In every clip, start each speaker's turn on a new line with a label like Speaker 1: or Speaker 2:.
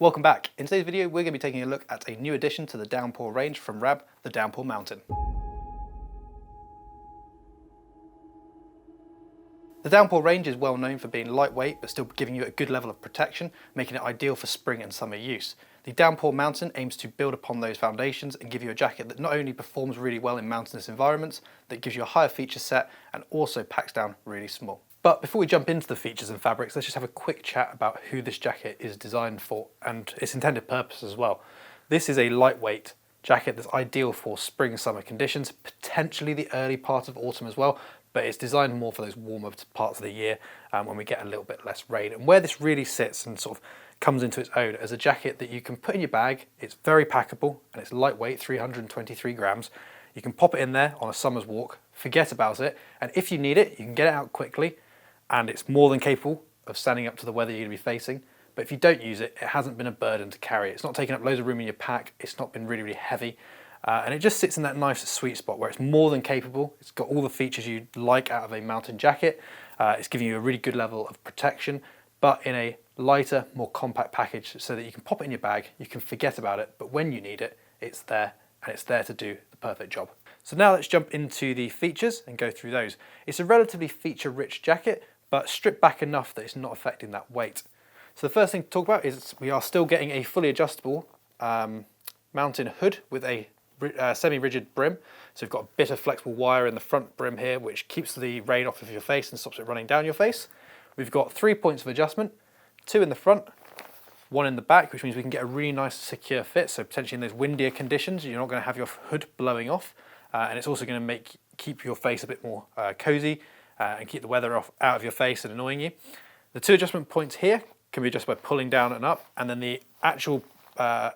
Speaker 1: Welcome back. In today's video we're going to be taking a look at a new addition to the Downpour range from Rab, the Downpour Mountain. The Downpour range is well known for being lightweight but still giving you a good level of protection, making it ideal for spring and summer use. The Downpour Mountain aims to build upon those foundations and give you a jacket that not only performs really well in mountainous environments, that gives you a higher feature set and also packs down really small. But before we jump into the features and fabrics, let's just have a quick chat about who this jacket is designed for and its intended purpose as well. This is a lightweight jacket that's ideal for spring-summer conditions, potentially the early part of autumn as well, but it's designed more for those warmer parts of the year when we get a little bit less rain. And where this really sits and sort of comes into its own as a jacket that you can put in your bag, it's very packable and it's lightweight, 323 grams. You can pop it in there on a summer's walk, forget about it, and if you need it, you can get it out quickly. And it's more than capable of standing up to the weather you're going to be facing. But if you don't use it, it hasn't been a burden to carry. It's not taking up loads of room in your pack. It's not been really, really heavy. And it just sits in that nice sweet spot where it's more than capable. It's got all the features you'd like out of a mountain jacket. It's giving you a really good level of protection, but in a lighter, more compact package so that you can pop it in your bag, you can forget about it, but when you need it, it's there, and it's there to do the perfect job. So now let's jump into the features and go through those. It's a relatively feature-rich jacket, but stripped back enough that it's not affecting that weight. So the first thing to talk about is we are still getting a fully adjustable mountain hood with a semi-rigid brim. So we've got a bit of flexible wire in the front brim here, which keeps the rain off of your face and stops it running down your face. We've got 3 points of adjustment, 2 in the front, 1 in the back, which means we can get a really nice secure fit. So potentially in those windier conditions, you're not going to have your hood blowing off. And it's also going to keep your face a bit more cozy and keep the weather out of your face and annoying you. The 2 adjustment points here can be adjusted by pulling down and up, and then the actual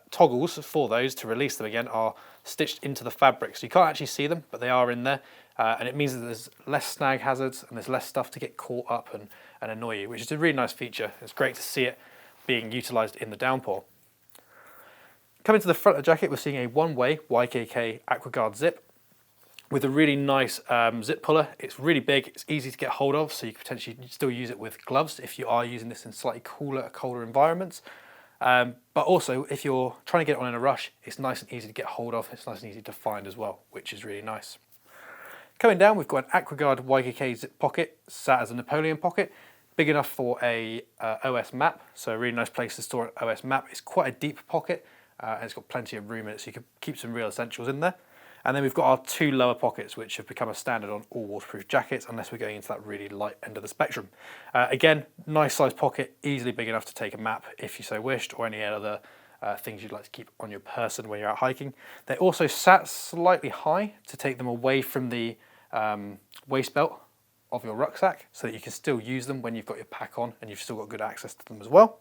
Speaker 1: toggles for those to release them again are stitched into the fabric. So you can't actually see them, but they are in there, and it means that there's less snag hazards and there's less stuff to get caught up and annoy you, which is a really nice feature. It's great to see it being utilised in the downpour. Coming to the front of the jacket, we're seeing a one-way YKK AquaGuard zip with a really nice zip puller. It's really big, it's easy to get hold of, so you could potentially still use it with gloves if you are using this in slightly colder environments. But also, if you're trying to get it on in a rush, it's nice and easy to get hold of, it's nice and easy to find as well, which is really nice. Coming down, we've got an AquaGuard YKK zip pocket, sat as a Napoleon pocket, big enough for a OS map, so a really nice place to store an OS map. It's quite a deep pocket, and it's got plenty of room in it, so you can keep some real essentials in there. And then we've got our 2 lower pockets, which have become a standard on all waterproof jackets, unless we're going into that really light end of the spectrum. Again, nice sized pocket, easily big enough to take a map if you so wished, or any other things you'd like to keep on your person when you're out hiking. They also sat slightly high to take them away from the waist belt of your rucksack, so that you can still use them when you've got your pack on and you've still got good access to them as well.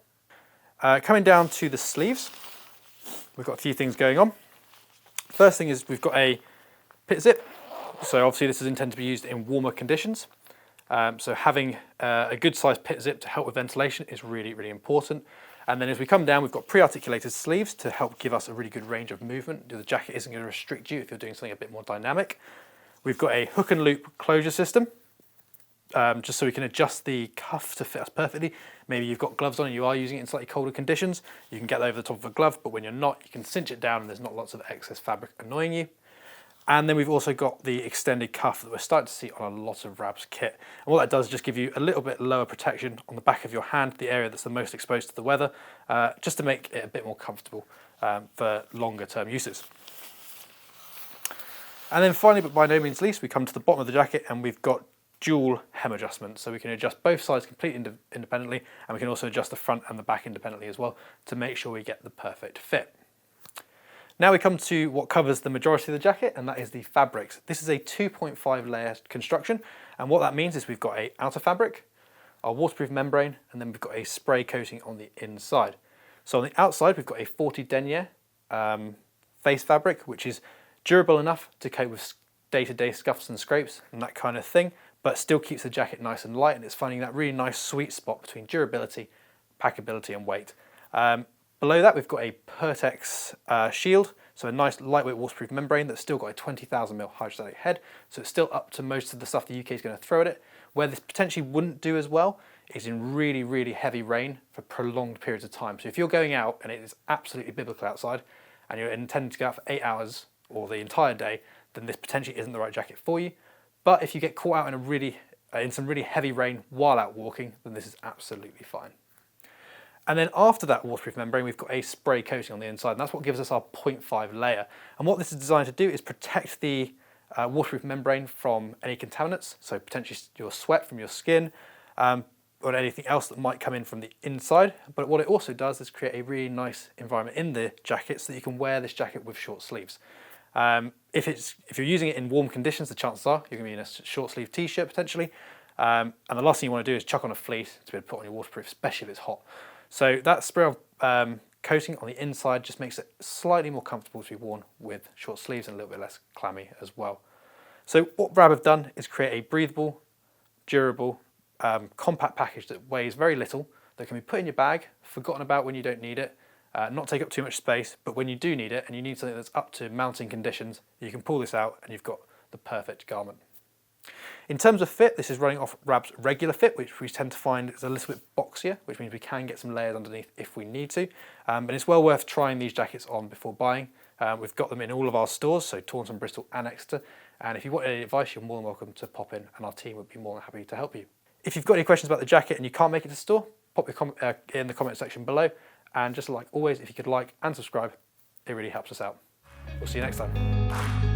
Speaker 1: Coming down to the sleeves, we've got a few things going on. First thing is we've got a pit zip, so obviously this is intended to be used in warmer conditions. So having a good sized pit zip to help with ventilation is really, really important. And then as we come down, we've got pre-articulated sleeves to help give us a really good range of movement. The jacket isn't going to restrict you if you're doing something a bit more dynamic. We've got a hook and loop closure system, just so we can adjust the cuff to fit us perfectly. Maybe you've got gloves on and you are using it in slightly colder conditions. You can get that over the top of a glove, but when you're not, you can cinch it down and there's not lots of excess fabric annoying you. And then we've also got the extended cuff that we're starting to see on a lot of Rab's kit. And what that does is just give you a little bit lower protection on the back of your hand, the area that's the most exposed to the weather, just to make it a bit more comfortable for longer term uses. And then finally, but by no means least, we come to the bottom of the jacket and we've got dual hem adjustment, so we can adjust both sides completely independently, and we can also adjust the front and the back independently as well to make sure we get the perfect fit. Now we come to what covers the majority of the jacket, and that is the fabrics. This is a 2.5 layer construction, and what that means is we've got a outer fabric, our waterproof membrane, and then we've got a spray coating on the inside. So on the outside we've got a 40 denier face fabric, which is durable enough to cope with day-to-day scuffs and scrapes and that kind of thing, but still keeps the jacket nice and light, and it's finding that really nice sweet spot between durability, packability and weight. Below that we've got a Pertex shield, so a nice lightweight waterproof membrane that's still got a 20,000mm hydrostatic head, so it's still up to most of the stuff the UK is going to throw at it. Where this potentially wouldn't do as well is in really, really heavy rain for prolonged periods of time. So if you're going out and it is absolutely biblical outside and you're intending to go out for 8 hours or the entire day, then this potentially isn't the right jacket for you. But if you get caught out in some really heavy rain while out walking, then this is absolutely fine. And then after that waterproof membrane, we've got a spray coating on the inside, and that's what gives us our 0.5 layer. And what this is designed to do is protect the waterproof membrane from any contaminants, so potentially your sweat from your skin, or anything else that might come in from the inside. But what it also does is create a really nice environment in the jacket so that you can wear this jacket with short sleeves. If you're using it in warm conditions, the chances are you're going to be in a short sleeve t-shirt potentially. And the last thing you want to do is chuck on a fleece to be able to put on your waterproof, especially if it's hot. So that spray coating on the inside just makes it slightly more comfortable to be worn with short sleeves and a little bit less clammy as well. So what Rab have done is create a breathable, durable, compact package that weighs very little, that can be put in your bag, forgotten about when you don't need it, not take up too much space, but when you do need it and you need something that's up to mountain conditions, you can pull this out and you've got the perfect garment. In terms of fit, this is running off Rab's regular fit, which we tend to find is a little bit boxier, which means we can get some layers underneath if we need to. But it's well worth trying these jackets on before buying. We've got them in all of our stores, so Taunton, Bristol and Exeter. And if you want any advice, you're more than welcome to pop in and our team would be more than happy to help you. If you've got any questions about the jacket and you can't make it to the store, pop your in the comment section below. And just like always, if you could like and subscribe, it really helps us out. We'll see you next time.